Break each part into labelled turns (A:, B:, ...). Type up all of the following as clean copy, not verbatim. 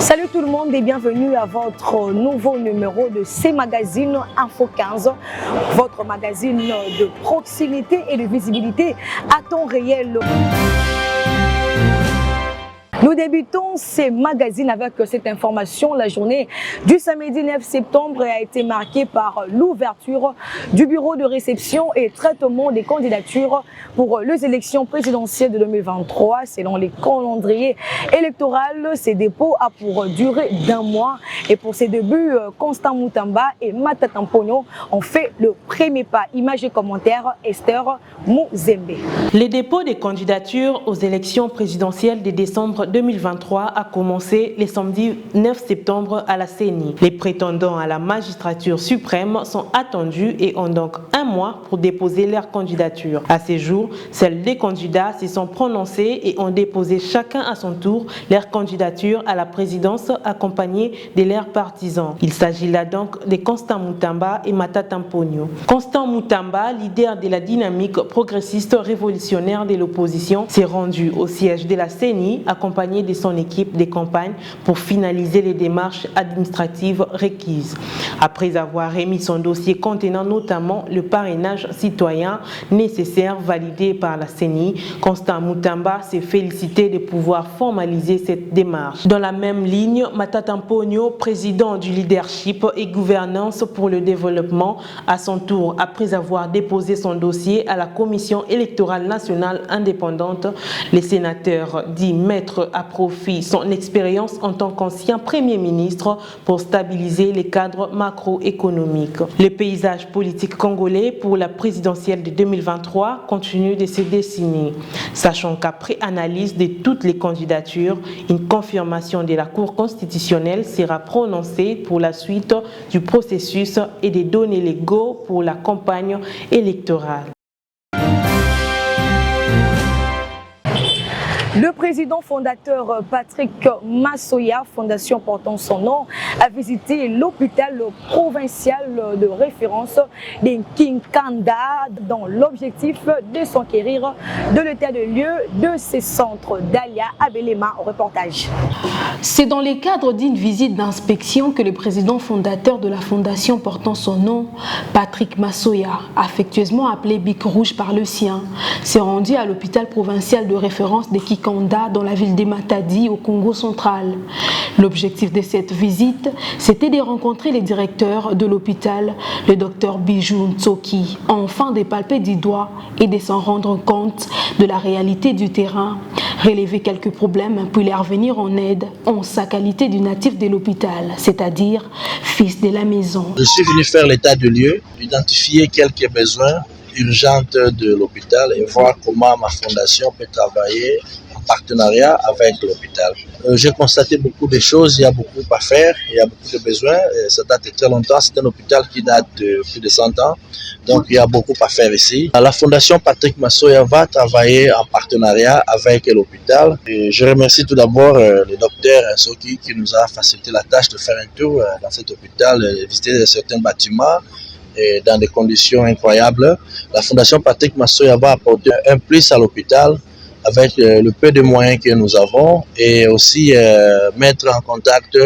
A: Salut tout le monde et bienvenue à votre nouveau numéro de C-Magazine Info 15, votre magazine de proximité et de visibilité à temps réel. Nous débutons ces magazines avec cette information. La journée du samedi 9 septembre a été marquée par l'ouverture du bureau de réception et traitement des candidatures pour les élections présidentielles de 2023. Selon les calendriers électoraux, ces dépôts a pour durée d'1 mois. Et pour ces débuts, Constant Mutamba et Matata Mponyo ont fait le premier pas. Images et commentaires, Esther Mouzembe.
B: Les dépôts des candidatures aux élections présidentielles de décembre 2023 a commencé le samedi 9 septembre à la CENI. Les prétendants à la magistrature suprême sont attendus et ont donc 1 mois pour déposer leur candidature. À ce jour, seuls des candidats se sont prononcés et ont déposé chacun à son tour leur candidature à la présidence accompagnée de leurs partisans. Il s'agit là donc de Constant Mutamba et Matata Mponyo. Constant Mutamba, leader de la dynamique progressiste révolutionnaire de l'opposition, s'est rendu au siège de la CENI accompagné de son équipe de campagne pour finaliser les démarches administratives requises. Après avoir remis son dossier contenant notamment le parrainage citoyen nécessaire validé par la CENI, Constant Mutamba s'est félicité de pouvoir formaliser cette démarche. Dans la même ligne, Matata Mponyo, président du leadership et gouvernance pour le développement, à son tour, après avoir déposé son dossier à la Commission électorale nationale indépendante, les sénateurs dit mettre à profit son expérience en tant qu'ancien Premier ministre pour stabiliser les cadres macroéconomiques. Le paysage politique congolais pour la présidentielle de 2023 continue de se dessiner, sachant qu'après analyse de toutes les candidatures, une confirmation de la Cour constitutionnelle sera prononcée pour la suite du processus et de donner les go pour la campagne électorale.
A: Le président fondateur Patrick Massoya, fondation portant son nom, a visité l'hôpital provincial de référence de Kinkanda dans l'objectif de s'enquérir de l'état de lieu de ces centres. Dalia Abelema, reportage.
C: C'est dans le cadre d'une visite d'inspection que le président fondateur de la fondation portant son nom, Patrick Massoya, affectueusement appelé Bic Rouge par le sien, s'est rendu à l'hôpital provincial de référence de Kinkanda dans la ville de Matadi au Congo central. L'objectif de cette visite, c'était de rencontrer les directeurs de l'hôpital, le docteur Bijou Ntsoki, enfin de palper du doigt et de s'en rendre compte de la réalité du terrain, relever quelques problèmes puis leur venir en aide en sa qualité du natif de l'hôpital, c'est-à-dire fils de la maison.
D: Je suis venu faire l'état de lieu, identifier quelques besoins urgents de l'hôpital et voir comment ma fondation peut travailler en partenariat avec l'hôpital. J'ai constaté beaucoup de choses, il y a beaucoup à faire, il y a beaucoup de besoins. Ça date de très longtemps, c'est un hôpital qui date de plus de 100 ans, donc il y a beaucoup à faire ici. La fondation Patrick Massoya va travailler en partenariat avec l'hôpital. Je remercie tout d'abord le docteur Nsoki qui nous a facilité la tâche de faire un tour dans cet hôpital, visiter certains bâtiments, et dans des conditions incroyables. La fondation Patrick Massoya va apporter un plus à l'hôpital avec le peu de moyens que nous avons et aussi mettre en contact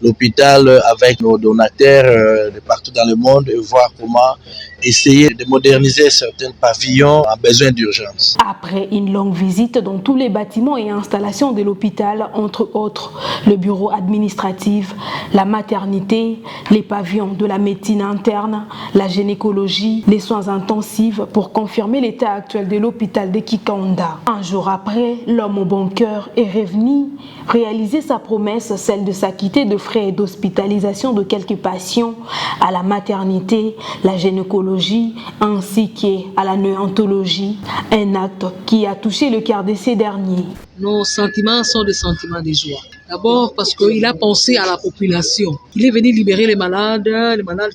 D: l'hôpital avec nos donataires de partout dans le monde et voir comment essayer de moderniser certains pavillons en besoin d'urgence.
C: Après une longue visite dans tous les bâtiments et installations de l'hôpital, entre autres le bureau administratif, la maternité, les pavillons de la médecine interne, la gynécologie, les soins intensifs pour confirmer l'état actuel de l'hôpital de Kinkanda. Un jour après, l'homme au bon cœur est revenu réaliser sa promesse, celle de s'acquitter de frais d'hospitalisation de quelques patients à la maternité, la gynécologie ainsi qu'à la néontologie, un acte qui a touché le cœur de ces derniers.
E: Nos sentiments sont des sentiments de joie. D'abord parce qu'il a pensé à la population. Il est venu libérer les malades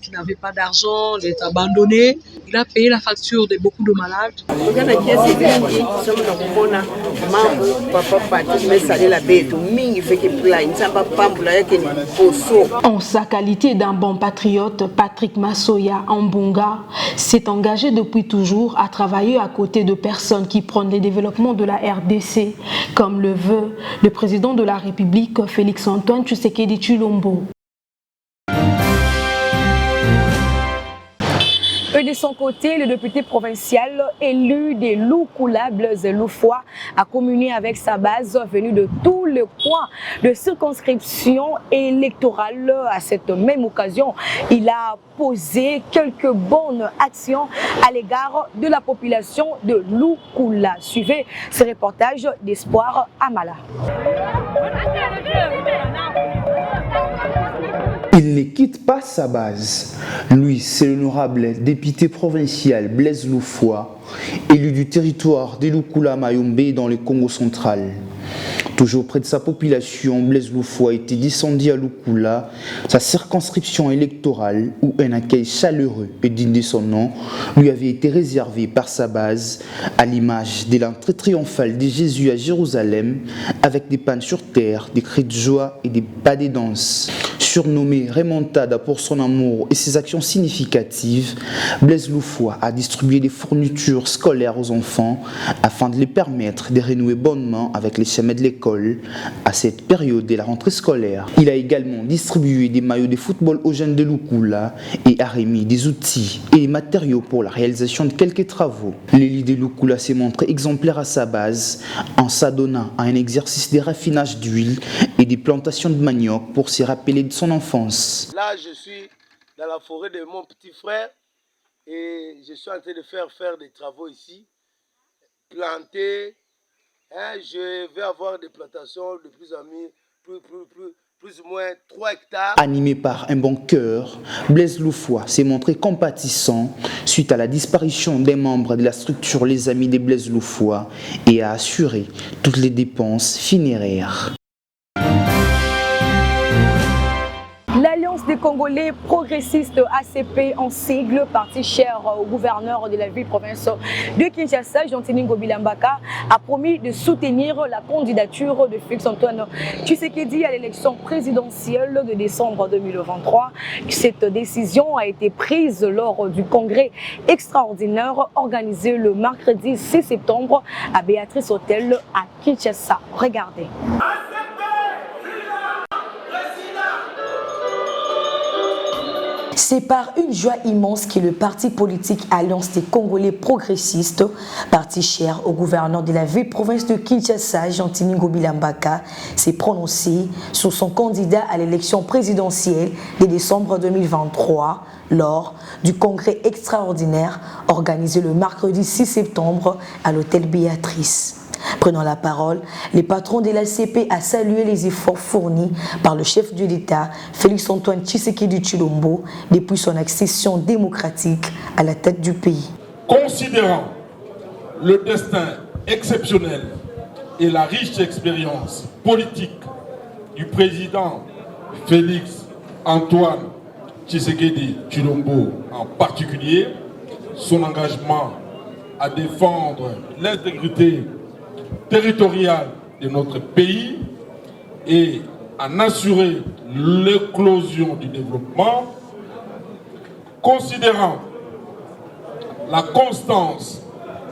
E: qui n'avaient pas d'argent, les abandonnés. Il a payé la facture de beaucoup de malades.
C: En sa qualité d'un bon patriote, Patrick Massoya Ambonga s'est engagé depuis toujours à travailler à côté de personnes qui prennent le développement de la RDC, comme le veut le président de la République République Félix-Antoine Tshisekedi Tshilombo.
A: Et de son côté, le député provincial élu des Lukula, Blaise Loufoua, a communié avec sa base venue de tous les coins de circonscription électorale. À cette même occasion, il a posé quelques bonnes actions à l'égard de la population de Lukula. Suivez ce reportage d'Espoir Amala.
F: Il ne quitte pas sa base. Lui, c'est l'honorable député provincial Blaise Loufoua, élu du territoire de Lukula Mayombe dans le Congo central. Toujours près de sa population, Blaise Loufoua était descendu à Lukula, sa circonscription électorale, où un accueil chaleureux et digne de son nom lui avait été réservé par sa base, à l'image de l'entrée triomphale de Jésus à Jérusalem, avec des pannes sur terre, des cris de joie et des pas de danse. Surnommé Remontada pour son amour et ses actions significatives, Blaise Loufoua a distribué des fournitures scolaires aux enfants afin de les permettre de renouer bonnement avec les chemins de l'école à cette période de la rentrée scolaire. Il a également distribué des maillots de football aux jeunes de Lukula et a remis des outils et des matériaux pour la réalisation de quelques travaux. L'élu de Lukula s'est montré exemplaire à sa base en s'adonnant à un exercice de raffinage d'huile et des plantations de manioc pour se rappeler de son enfance.
G: Là, je suis dans la forêt de mon petit frère et je suis en train de faire des travaux ici, planter. Je vais avoir des plantations de plus ou moins 3 hectares.
F: Animé par un bon cœur, Blaise Loufoua s'est montré compatissant suite à la disparition des membres de la structure Les Amis des Blaise Loufoua et a assuré toutes les dépenses funéraires.
A: L'Alliance des Congolais progressistes ACP en sigle, parti cher au gouverneur de la ville-province de Kinshasa, Jean-Tini Ngobilambaka, a promis de soutenir la candidature de Félix-Antoine Tshisekedi à l'élection présidentielle de décembre 2023. Cette décision a été prise lors du congrès extraordinaire organisé le mercredi 6 septembre à Béatrice Hôtel à Kinshasa. Regardez. C'est par une joie immense que le parti politique Alliance des Congolais progressistes, parti cher au gouverneur de la ville-province de Kinshasa, Jean-Tini Ngobilambaka, s'est prononcé sur son candidat à l'élection présidentielle de décembre 2023 lors du congrès extraordinaire organisé le mercredi 6 septembre à l'hôtel Béatrice. Prenant la parole, le patron de l'ACP a salué les efforts fournis par le chef de l'État, Félix-Antoine Tshisekedi Tshilombo, depuis son accession démocratique à la tête du pays.
H: Considérant le destin exceptionnel et la riche expérience politique du président Félix-Antoine Tshisekedi Tshilombo en particulier, son engagement à défendre l'intégrité territoriale de notre pays et en assurer l'éclosion du développement, considérant la constance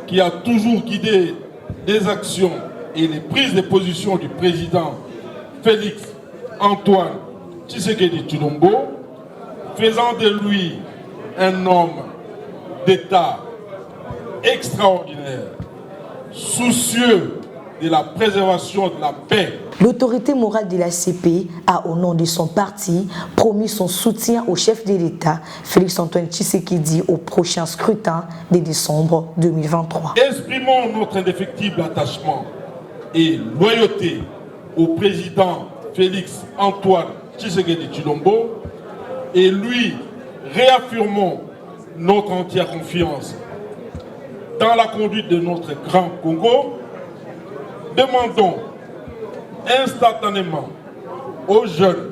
H: qui a toujours guidé les actions et les prises de position du président Félix-Antoine Tshisekedi Tshilombo, faisant de lui un homme d'État extraordinaire, soucieux de la préservation de la paix.
A: L'autorité morale de l'ACP a, au nom de son parti, promis son soutien au chef de l'État, Félix-Antoine Tshisekedi, au prochain scrutin de décembre 2023.
H: Exprimons notre indéfectible attachement et loyauté au président Félix-Antoine Tshisekedi Tshilombo et lui réaffirmons notre entière confiance dans la conduite de notre grand Congo. Demandons instantanément aux jeunes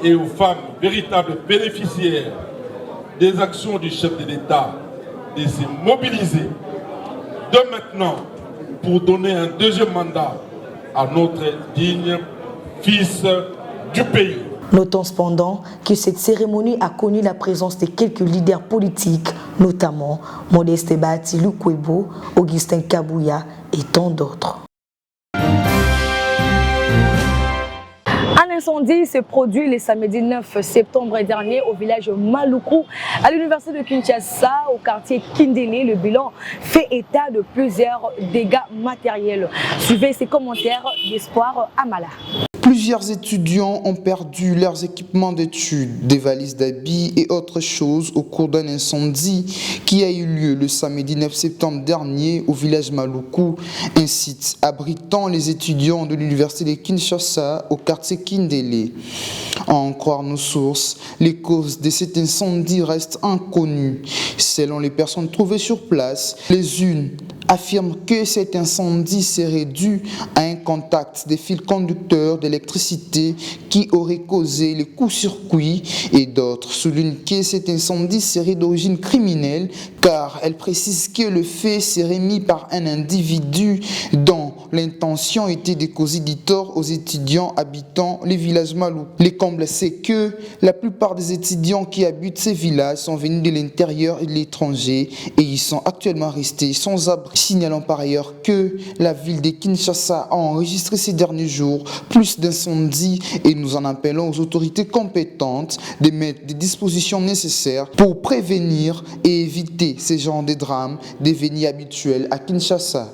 H: et aux femmes véritables bénéficiaires des actions du chef de l'État de se mobiliser de maintenant pour donner un deuxième mandat à notre digne fils du pays.
A: Notons cependant que cette cérémonie a connu la présence de quelques leaders politiques, notamment Modeste Bahati Lukwebo, Augustin Kabouya et tant d'autres. L'incendie s'est produit le samedi 9 septembre dernier au village Maluku, à l'université de Kinshasa, au quartier Kindele. Le bilan fait état de plusieurs dégâts matériels. Suivez ces commentaires d'Espoir Amala.
F: Plusieurs étudiants ont perdu leurs équipements d'études, des valises d'habits et autres choses au cours d'un incendie qui a eu lieu le samedi 9 septembre dernier au village Maluku, un site abritant les étudiants de l'université de Kinshasa au quartier Kindele. À en croire nos sources, les causes de cet incendie restent inconnues. Selon les personnes trouvées sur place, les unes affirment que cet incendie serait dû à un contact des fils conducteurs d'électricité qui aurait causé le court-circuit, et d'autres soulignent que cet incendie serait d'origine criminelle car elles précisent que le fait serait mis par un individu dont l'intention était de causer du tort aux étudiants habitant les villages Malou. Les combles, c'est que la plupart des étudiants qui habitent ces villages sont venus de l'intérieur et de l'étranger et ils sont actuellement restés sans abri. Signalons par ailleurs que la ville de Kinshasa a enregistré ces derniers jours plus d'incendies et nous en appelons aux autorités compétentes de mettre des dispositions nécessaires pour prévenir et éviter ce genre de drames devenus habituels à Kinshasa.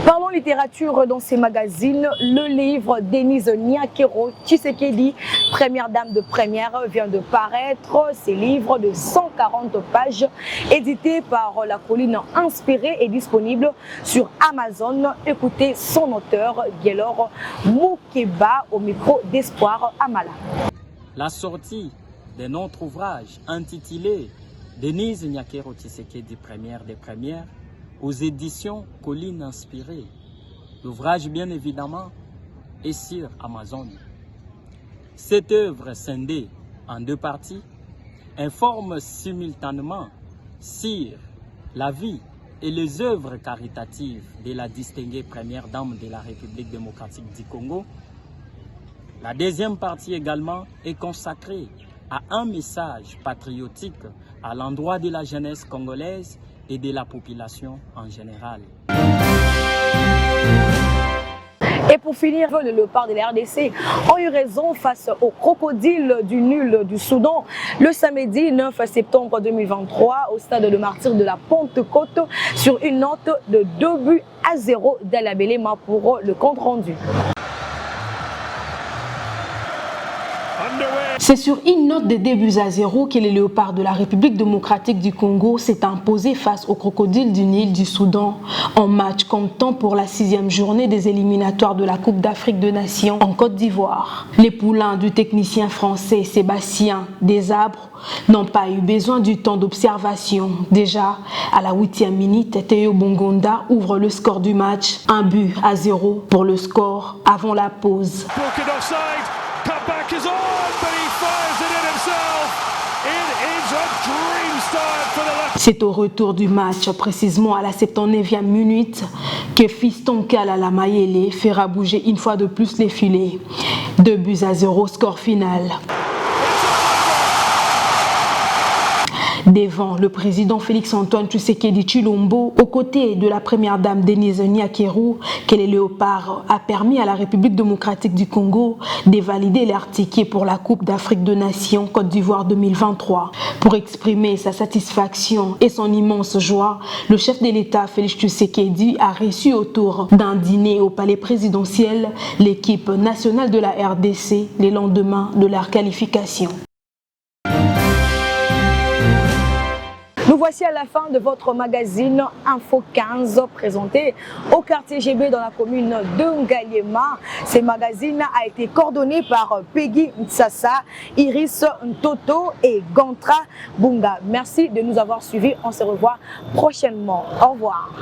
A: Parlons littérature dans ces magazines. Le livre Denise Nyakero Tshisekedi, première dame de première, vient de paraître. Ces livres de 140 pages, édité par La Colline Inspirée, est disponible sur Amazon. Écoutez son auteur, Guélor Moukeba, au micro d'Espoir Amala.
I: La sortie de notre ouvrage intitulé Denise Nyakero Tshisekedi, première des premières, aux éditions Colline Inspirée. L'ouvrage, bien évidemment, est sur Amazon. Cette œuvre scindée en deux parties informe simultanément sur la vie et les œuvres caritatives de la distinguée première dame de la République démocratique du Congo. La deuxième partie également est consacrée à un message patriotique à l'endroit de la jeunesse congolaise et de la population en général.
A: Et pour finir, le léopard de la RDC ont eu raison face au crocodile du nul du Soudan le samedi 9 septembre 2023 au stade de martyrs de la Pentecôte sur une note de 2-0 d'Alabelema pour le compte rendu.
C: C'est sur une note de 2-0 que les léopards de la République démocratique du Congo s'est imposé face au crocodile du Nil du Soudan en match comptant pour la 6e journée des éliminatoires de la Coupe d'Afrique des Nations en Côte d'Ivoire. Les poulains du technicien français Sébastien Desabre n'ont pas eu besoin du temps d'observation. Déjà, à la 8e minute, Théo Bongonda ouvre le score du match, 1-0 pour le score avant la pause.
J: Cutback is on, but he fires it in himself. It is a dream start for the left.
C: C'est au retour du match, précisément à la 79e minute, que Fiston Kalala Mayele fera bouger une fois de plus les filets. 2-0, score final. Devant le président Félix-Antoine Tshisekedi Tshilombo, aux côtés de la première dame Denise Nyakero, que les léopards a permis à la République démocratique du Congo de valider leur ticket pour la Coupe d'Afrique des Nations Côte d'Ivoire 2023. Pour exprimer sa satisfaction et son immense joie, le chef de l'État Félix Tshisekedi a reçu autour d'un dîner au palais présidentiel l'équipe nationale de la RDC le lendemain de leur qualification.
A: Nous voici à la fin de votre magazine Info 15 présenté au quartier GB dans la commune de Ngaliema. Ce magazine a été coordonné par Peggy Ntsassa, Iris Ntoto et Gantra Bunga. Merci de nous avoir suivis. On se revoit prochainement. Au revoir.